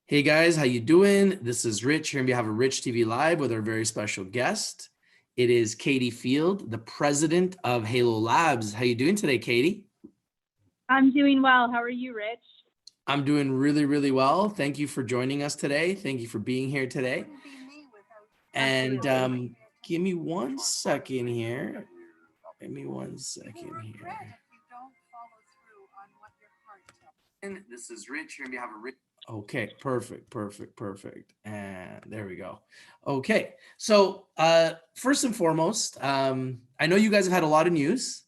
Hey guys, how you doing? This is Rich here on behalf of Rich TV Live with our very special guest. It is Katie Field, the president of Halo Labs. How you doing today, Katie? I'm doing well. How are you, Rich? I'm doing really, really well. Thank you for joining us today. Thank you for being here today. And give me one second here. Give me one second here. And this is Rich here on behalf of Rich. Okay, perfect. And there we go. Okay, so first and foremost, I know you guys have had a lot of news.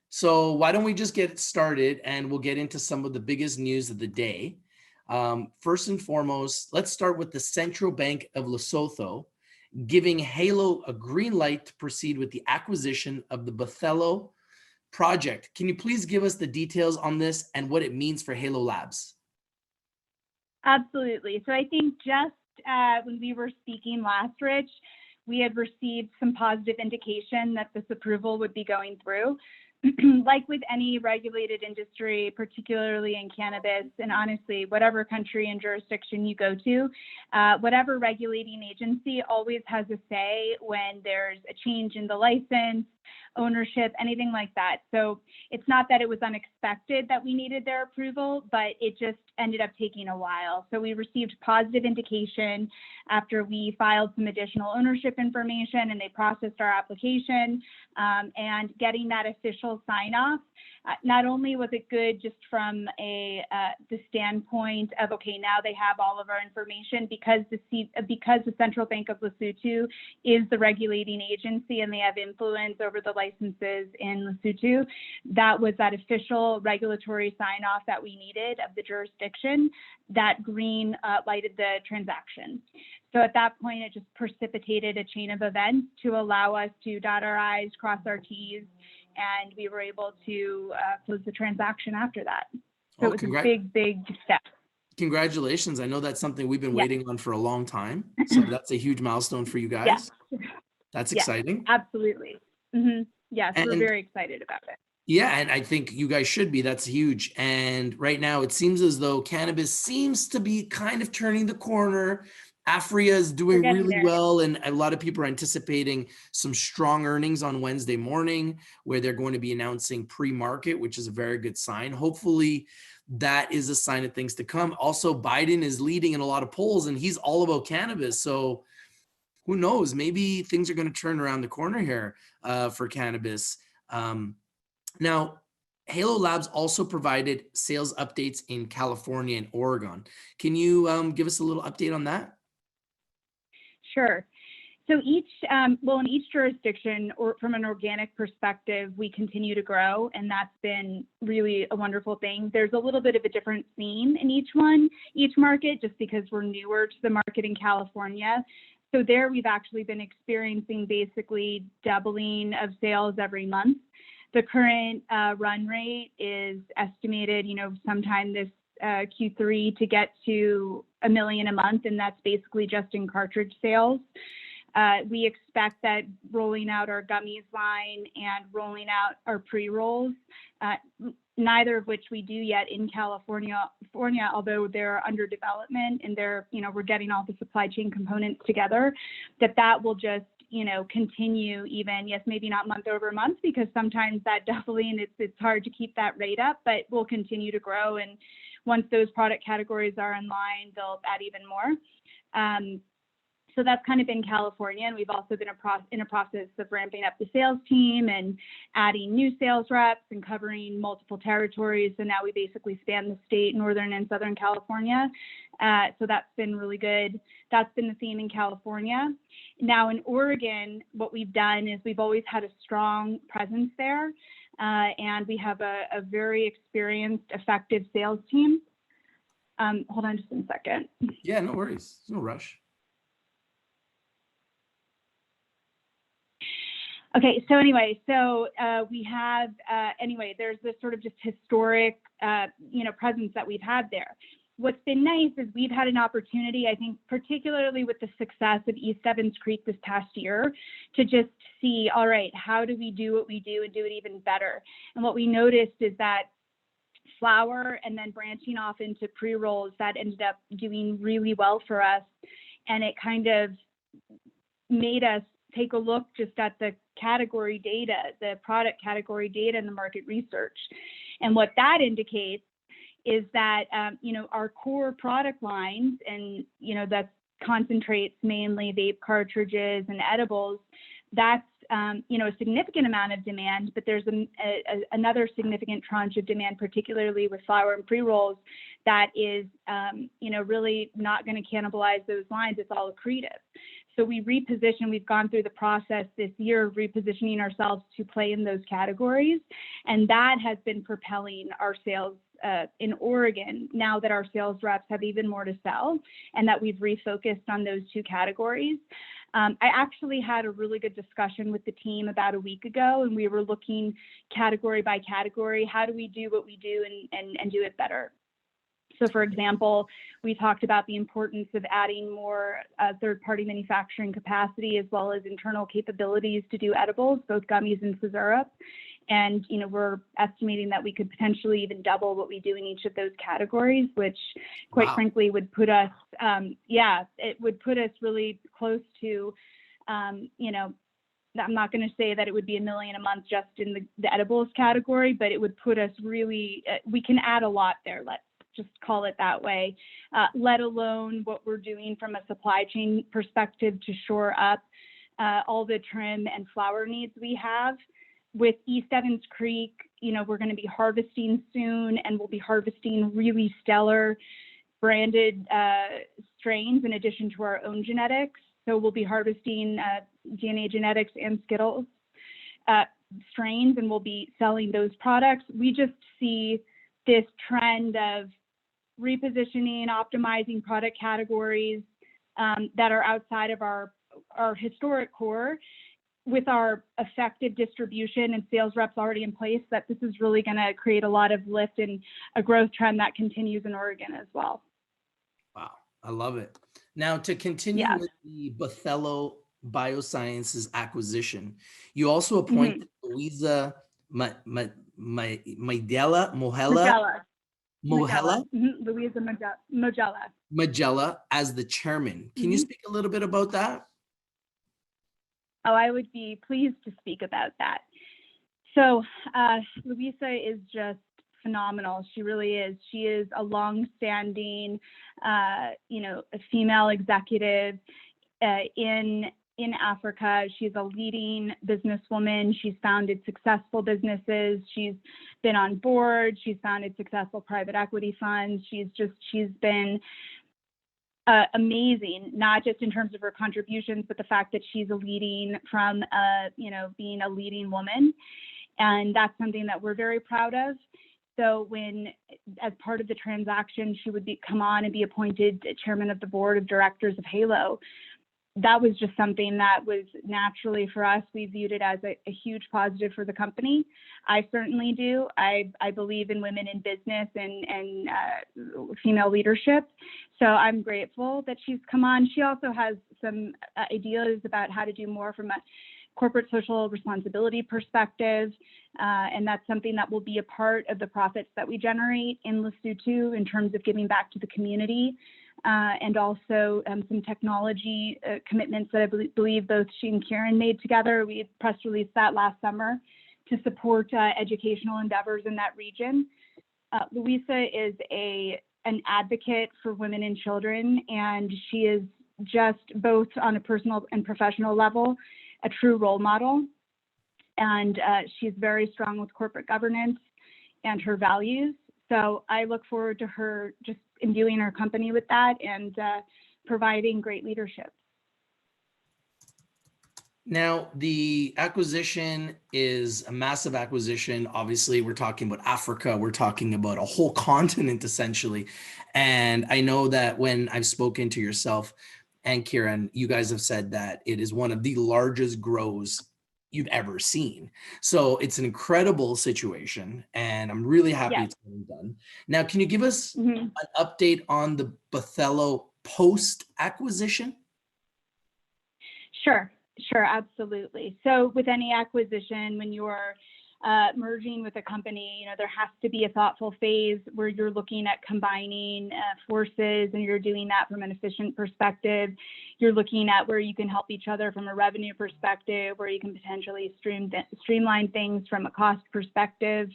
So why don't we just get started and we'll get into some of the biggest news of the day. First and foremost, let's start with the Central Bank of Lesotho giving Halo a green light to proceed with the acquisition of the Bophelo project. Can you please give us the details on this and what it means for Halo Labs? Absolutely. So I think just when we were speaking last, Rich, we had received some positive indication that this approval would be going through. Like with any regulated industry, particularly in cannabis, and honestly, whatever country and jurisdiction you go to, whatever regulating agency always has a say when there's a change in the license, ownership, anything like that. So it's not that it was unexpected that we needed their approval, but it just ended up taking a while. So we received positive indication after we filed some additional ownership information and they processed our application, and getting that official sign off. Not only was it good just from the standpoint of, okay, now they have all of our information because the Central Bank of Lesotho is the regulating agency and they have influence over the licenses in Lesotho. That was that official regulatory sign off that we needed of the jurisdiction that green lighted the transaction. So at that point, it just precipitated a chain of events to allow us to dot our I's, cross our T's, and we were able to close the transaction after that. So it was a big step. Congratulations. I know that's something we've been waiting on for a long time. So that's a huge milestone for you guys. Yeah. That's exciting. Absolutely. Yes, we're very excited about it. Yeah, and I think you guys should be. That's huge. And right now, it seems as though cannabis seems to be kind of turning the corner. Afria is doing really well, and a lot of people are anticipating some strong earnings on Wednesday morning, where they're going to be announcing pre-market, which is a very good sign. Hopefully, that is a sign of things to come. Also, Biden is leading in a lot of polls, and he's all about cannabis. So who knows? Maybe things are going to turn around the corner here for cannabis. Now, Halo Labs also provided sales updates in California and Oregon. Can you give us a little update on that? Sure. So in each jurisdiction, or from an organic perspective, we continue to grow, and that's been really a wonderful thing. There's a little bit of a different scene in each market, just because we're newer to the market in California. So there, we've actually been experiencing basically doubling of sales every month. The current run rate is estimated, sometime this Q3 to get to $1 million a month, and that's basically just in cartridge sales. We expect that rolling out our gummies line and rolling out our pre-rolls, neither of which we do yet in California, although they're under development and we're getting all the supply chain components together, that will just continue even, yes, maybe not month over month, because sometimes that doubling, it's hard to keep that rate up, but we'll continue to grow. And once those product categories are in line, they'll add even more. So that's kind of in California. And we've also been in a process of ramping up the sales team and adding new sales reps and covering multiple territories. So now we basically span the state, Northern and Southern California. So that's been really good. That's been the theme in California. Now in Oregon, what we've done is we've always had a strong presence there. And we have a very experienced, effective sales team. Hold on just a second. Yeah, no worries. No rush. Okay, so anyway, we have, there's this sort of just historic, presence that we've had there. What's been nice is we've had an opportunity, I think, particularly with the success of East Evans Creek this past year, to just see, all right, how do we do what we do and do it even better? And what we noticed is that flower and then branching off into pre-rolls, that ended up doing really well for us. And it kind of made us take a look just at the category data, the product category data and the market research. And what that indicates is that, our core product lines, and, that concentrates mainly vape cartridges and edibles, that's, a significant amount of demand, but there's another significant tranche of demand, particularly with flower and pre-rolls, that is, really not going to cannibalize those lines. It's all accretive. So we've gone through the process this year of repositioning ourselves to play in those categories. And that has been propelling our sales in Oregon, now that our sales reps have even more to sell and that we've refocused on those two categories. I actually had a really good discussion with the team about a week ago, and we were looking category by category. How do we do what we do and do it better? So, for example, we talked about the importance of adding more third-party manufacturing capacity, as well as internal capabilities to do edibles, both gummies and syrup. And, we're estimating that we could potentially even double what we do in each of those categories, which quite frankly would put us, it would put us really close to, I'm not going to say that it would be $1 million a month just in the edibles category, but it would put us really, we can add a lot there. Let's just call it that way, let alone what we're doing from a supply chain perspective to shore up all the trim and flower needs we have. With East Evans Creek, we're going to be harvesting soon, and we'll be harvesting really stellar branded strains in addition to our own genetics. So we'll be harvesting DNA Genetics and Skittles strains, and we'll be selling those products. We just see this trend of repositioning, optimizing product categories that are outside of our historic core, with our effective distribution and sales reps already in place, that this is really going to create a lot of lift and a growth trend that continues in Oregon as well. Wow, I love it. Now, to continue with the Bophelo Biosciences acquisition, you also appointed Louisa Mojela. Louisa Mojela as the chairman. Can you speak a little bit about that? Oh, I would be pleased to speak about that. So Louisa is just phenomenal. She really is. She is a long-standing, a female executive in Africa. She's a leading businesswoman. She's founded successful businesses. She's been on board. She's founded successful private equity funds. She's been amazing, not just in terms of her contributions, but the fact that she's being a leading woman. And that's something that we're very proud of. So as part of the transaction, she would come on and be appointed chairman of the board of directors of Halo. That was just something that was naturally for us. We viewed it as a huge positive for the company. I certainly do. I believe in women in business and female leadership. So I'm grateful that she's come on. She also has some ideas about how to do more from a corporate social responsibility perspective. And that's something that will be a part of the profits that we generate in Lesotho in terms of giving back to the community. And also some technology commitments that I believe both she and Kieran made together. We press released that last summer to support educational endeavors in that region. Louisa is an advocate for women and children, and she is just both on a personal and professional level, a true role model. And she's very strong with corporate governance and her values. So I look forward to her just imbuing our company with that and providing great leadership. Now, the acquisition is a massive acquisition. Obviously, we're talking about Africa. We're talking about a whole continent, essentially. And I know that when I've spoken to yourself and Kieran, you guys have said that it is one of the largest grows you've ever seen. So it's an incredible situation, and I'm really happy it's getting done. Now, can you give us an update on the Bophelo post-acquisition? Sure, absolutely. So with any acquisition, when you're merging with a company, there has to be a thoughtful phase where you're looking at combining forces, and you're doing that from an efficient perspective. You're looking at where you can help each other from a revenue perspective, where you can potentially streamline things from a cost perspective.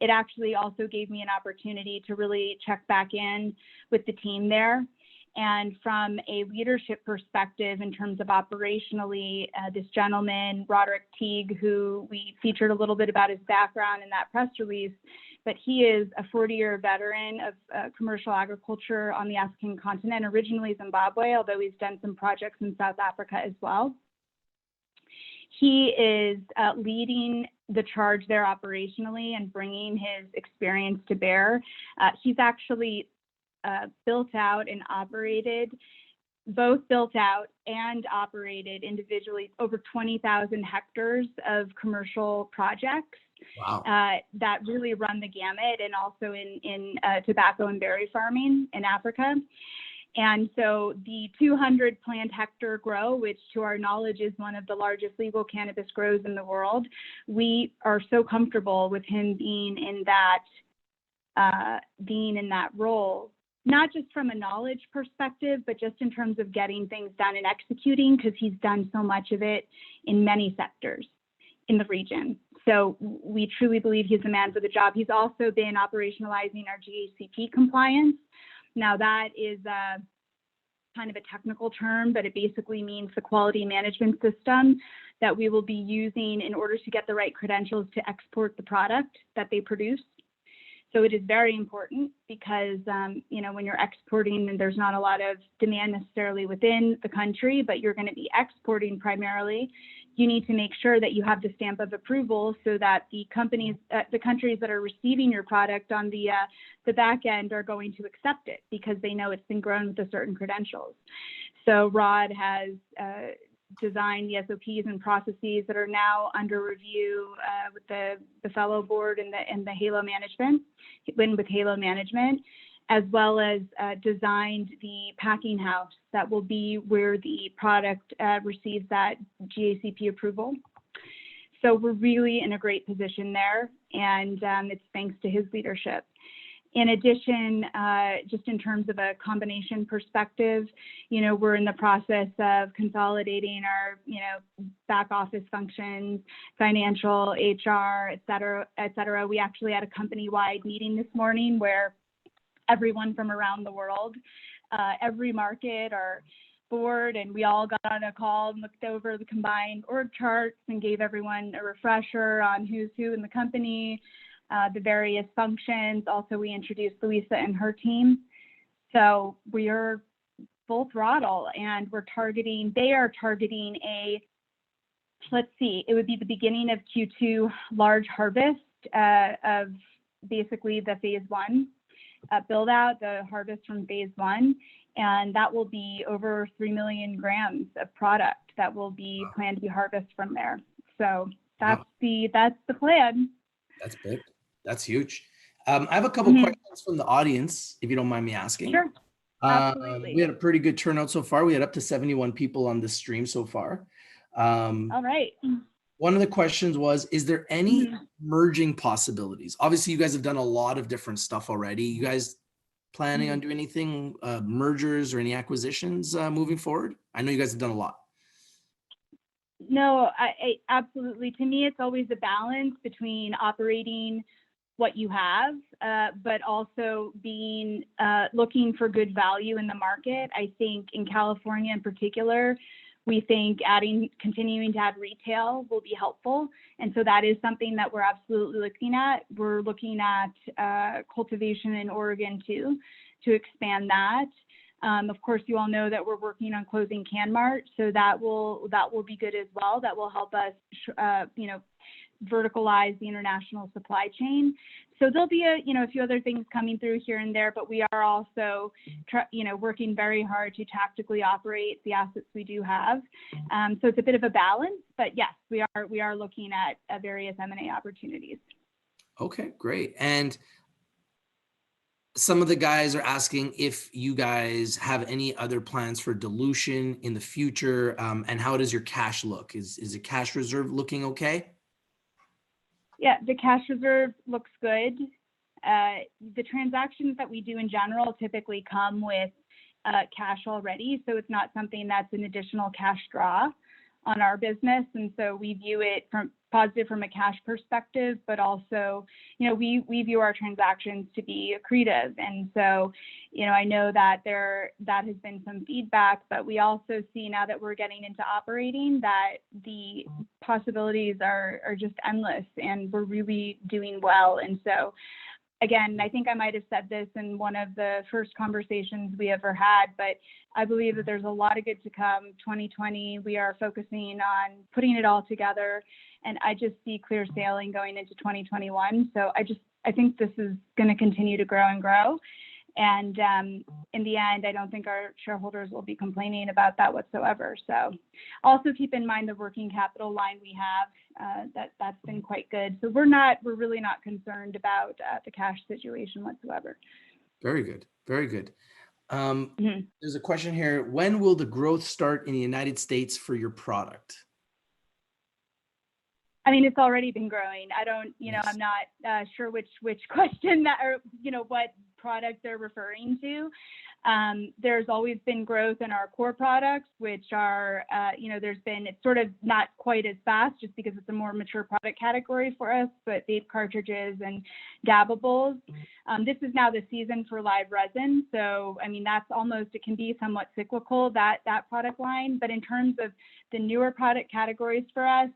It actually also gave me an opportunity to really check back in with the team there. And from a leadership perspective, in terms of operationally, this gentleman, Roderick, who we featured a little bit about his background in that press release, but he is a 40-year veteran of commercial agriculture on the African continent, originally Zimbabwe, although he's done some projects in South Africa as well. He is leading the charge there operationally and bringing his experience to bear. He's actually built out and operated individually over 20,000 hectares of commercial projects. Wow. That really run the gamut, and also in tobacco and berry farming in Africa. And so the 200 plant hectare grow, which to our knowledge is one of the largest legal cannabis grows in the world, we are so comfortable with him being in that role, not just from a knowledge perspective, but just in terms of getting things done and executing, because he's done so much of it in many sectors in the region. So we truly believe he's the man for the job. He's also been operationalizing our GACP compliance. Now that is kind of a technical term, but it basically means the quality management system that we will be using in order to get the right credentials to export the product that they produce. So it is very important because, when you're exporting, and there's not a lot of demand necessarily within the country, but you're going to be exporting primarily, you need to make sure that you have the stamp of approval so that the countries that are receiving your product on the back end are going to accept it because they know it's been grown with a certain credentials. So Rod has designed the SOPs and processes that are now under review with the Bophelo board and the Halo management, with Halo management, as well as designed the packing house that will be where the product receives that GACP approval. So we're really in a great position there, and it's thanks to his leadership. In addition, just in terms of a combination perspective, we're in the process of consolidating our, back office functions, financial, HR, et cetera, et cetera. We actually had a company-wide meeting this morning where everyone from around the world, every market, our board, and we all got on a call and looked over the combined org charts and gave everyone a refresher on who's who in the company, the various functions. Also, we introduced Louisa and her team. So we are full throttle, and they are targeting it would be the beginning of Q2 large harvest of basically the phase one build out, the harvest from phase one. And that will be over 3 million grams of product that will be planned to be harvested from there. So that's the plan. That's big. That's huge. I have a couple questions from the audience, if you don't mind me asking. Sure. Absolutely. We had a pretty good turnout so far. We had up to 71 people on this stream so far. All right. One of the questions was, is there any merging possibilities? Obviously, you guys have done a lot of different stuff already. You guys planning on doing anything, mergers or any acquisitions moving forward? I know you guys have done a lot. No, I absolutely. To me, it's always a balance between operating what you have, but also being looking for good value in the market. I think in California in particular, we think continuing to add retail will be helpful. And so that is something that we're absolutely looking at. We're looking at cultivation in Oregon too, to expand that. Of course, you all know that we're working on closing CanMart, so that will be good as well. That will help us, verticalize the international supply chain. So there'll be a few other things coming through here and there, but we are also working very hard to tactically operate the assets we do have. So it's a bit of a balance, but yes, we are looking at various M&A opportunities. Okay, great. And some of the guys are asking if you guys have any other plans for dilution in the future, and how does your cash look? Is the cash reserve looking okay? Yeah, the cash reserve looks good. The transactions that we do in general typically come with cash already, so it's not something that's an additional cash draw on our business. And so we view it from positive from a cash perspective, but also, we view our transactions to be accretive. And so, I know that that has been some feedback, but we also see now that we're getting into operating that the possibilities are just endless, and we're really doing well. And so, again, I think I might have said this in one of the first conversations we ever had, but I believe that there's a lot of good to come. 2020, we are focusing on putting it all together, and I just see clear sailing going into 2021. So I think this is going to continue to grow and grow. And in the end, I don't think our shareholders will be complaining about that whatsoever. So also keep in mind the working capital line we have, that's been quite good. So we're really not concerned about the cash situation whatsoever. Very good. Very good. There's a question here. When will the growth start in the United States for your product? I mean, it's already been growing. I don't, Yes. I'm not sure which question that, or, what product they're referring to. There's always been growth in our core products, which are, it's sort of not quite as fast just because it's a more mature product category for us, but vape cartridges and dabbables. This is now the season for live resin. So, I mean, it can be somewhat cyclical, that product line. But in terms of the newer product categories for us,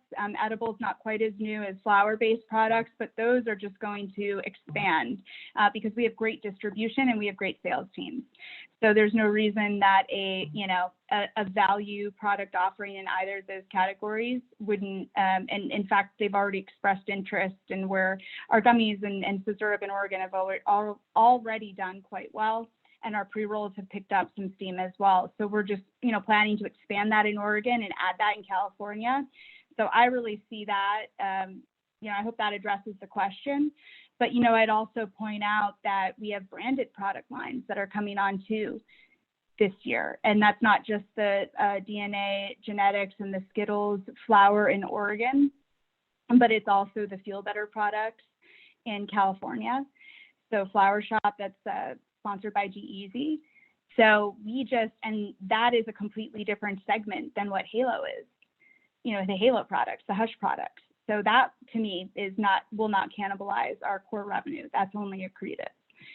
edibles not quite as new as flower-based products, but those are just going to expand because we have great distribution and we have great sales teams. So there's no reason that a value product offering in either of those categories wouldn't, and in fact, they've already expressed interest, and where our gummies and syrup in Oregon have already done quite well. And our pre-rolls have picked up some steam as well. So we're just, planning to expand that in Oregon and add that in California. So I really see that, I hope that addresses the question. But, I'd also point out that we have branded product lines that are coming on too this year. And that's not just the DNA genetics and the Skittles flower in Oregon, but it's also the Feel Better products in California. So Flower Shop, that's sponsored by G-Eazy. So and that is a completely different segment than what Halo is, the Halo products, the Hush products. So that to me will not cannibalize our core revenue. That's only accretive.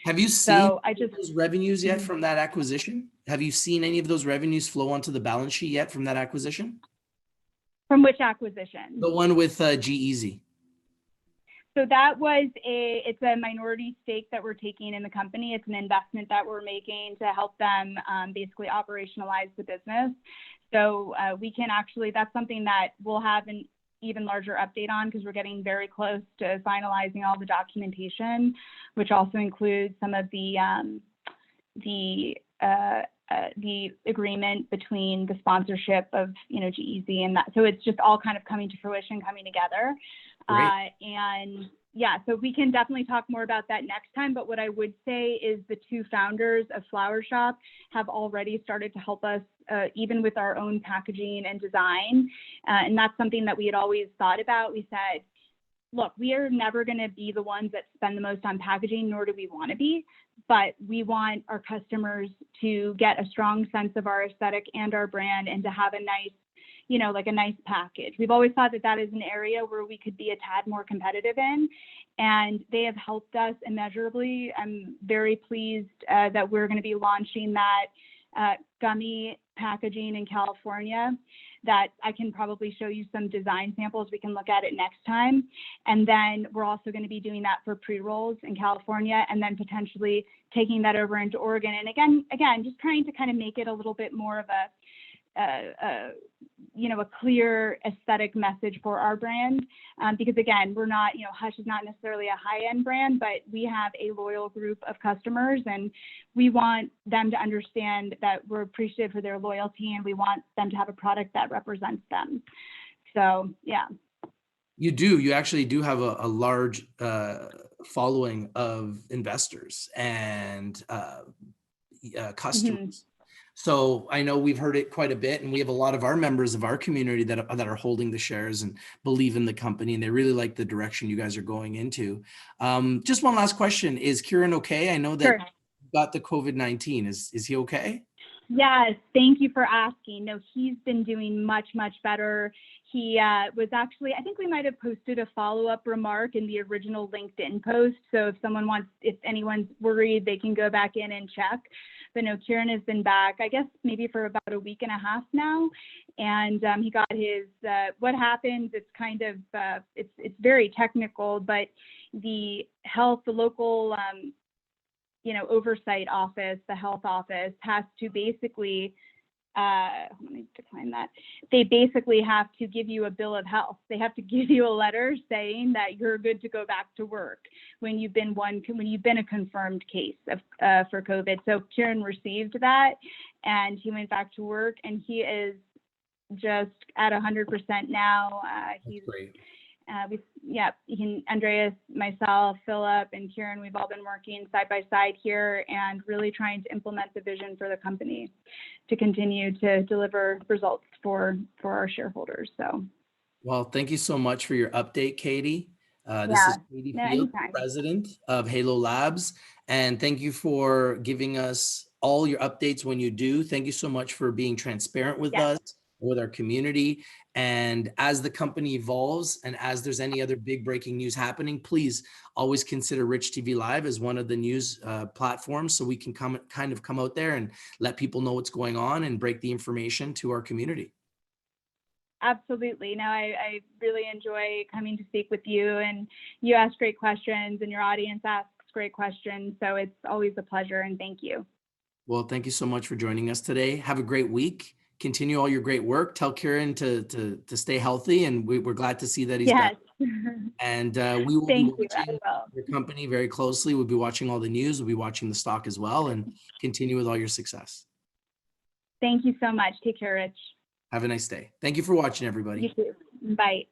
Have you seen those revenues yet from that acquisition? Have you seen any of those revenues flow onto the balance sheet yet from that acquisition? From which acquisition? The one with G-Eazy. So it's a minority stake that we're taking in the company. It's an investment that we're making to help them basically operationalize the business. So that's something that we'll have an even larger update on, because we're getting very close to finalizing all the documentation, which also includes some of the agreement between the sponsorship of G-Eazy and that. So it's just all kind of coming to fruition, coming together. And yeah, so we can definitely talk more about that next time. But what I would say is the two founders of Flower Shop have already started to help us even with our own packaging and design. And that's something that we had always thought about. We said, look, we are never going to be the ones that spend the most on packaging, nor do we want to be, but we want our customers to get a strong sense of our aesthetic and our brand, and to have a nice, like a nice package. We've always thought that that is an area where we could be a tad more competitive in, and they have helped us immeasurably. I'm very pleased that we're going to be launching that gummy packaging in California, that I can probably show you some design samples. We can look at it next time. And then we're also going to be doing that for pre-rolls in California, and then potentially taking that over into Oregon. And again, just trying to kind of make it a little bit more of a clear aesthetic message for our brand, because again, we're not, Hush is not necessarily a high-end brand, but we have a loyal group of customers, and we want them to understand that we're appreciative for their loyalty, and we want them to have a product that represents them. So yeah. You actually do have a large following of investors and customers. So I know we've heard it quite a bit, and we have a lot of our members of our community that are holding the shares and believe in the company, and they really like the direction you guys are going into. Just one last question: is Kieran okay? I know that Sure. he got the COVID-19. Is he okay? Yes, thank you for asking. No, he's been doing much, much better. He was actually, I think we might have posted a follow-up remark in the original LinkedIn post. So if anyone's worried, they can go back in and check. But no, Kieran has been back, I guess maybe for about a week and a half now. And he got his, what happens, it's kind of, it's very technical, but the local, oversight office, the health office has to basically, let me decline that. They basically have to give you a bill of health. They have to give you a letter saying that you're good to go back to work when you've been a confirmed case for COVID. So Kieran received that, and he went back to work, and he is just at 100% now. He's Great. Andreas, myself, Philip, and Kieran, we've all been working side by side here and really trying to implement the vision for the company to continue to deliver results for our shareholders. So, well, thank you so much for your update, Katie. This is Katie Field, anytime. president of Halo Labs, and thank you for giving us all your updates when you do. Thank you so much for being transparent with us, with our community. And as the company evolves and as there's any other big breaking news happening, please always consider Rich TV Live as one of the news platforms, so we can come out there and let people know what's going on and break the information to our community. Absolutely. No, I really enjoy coming to speak with you, and you ask great questions and your audience asks great questions. So it's always a pleasure, and thank you. Well, thank you so much for joining us today. Have a great week. Continue all your great work. Tell Kieran to stay healthy, and we're glad to see that he's back. And we will be watching your company very closely. We'll be watching all the news. We'll be watching the stock as well, and continue with all your success. Thank you so much. Take care, Rich. Have a nice day. Thank you for watching, everybody. You too. Bye.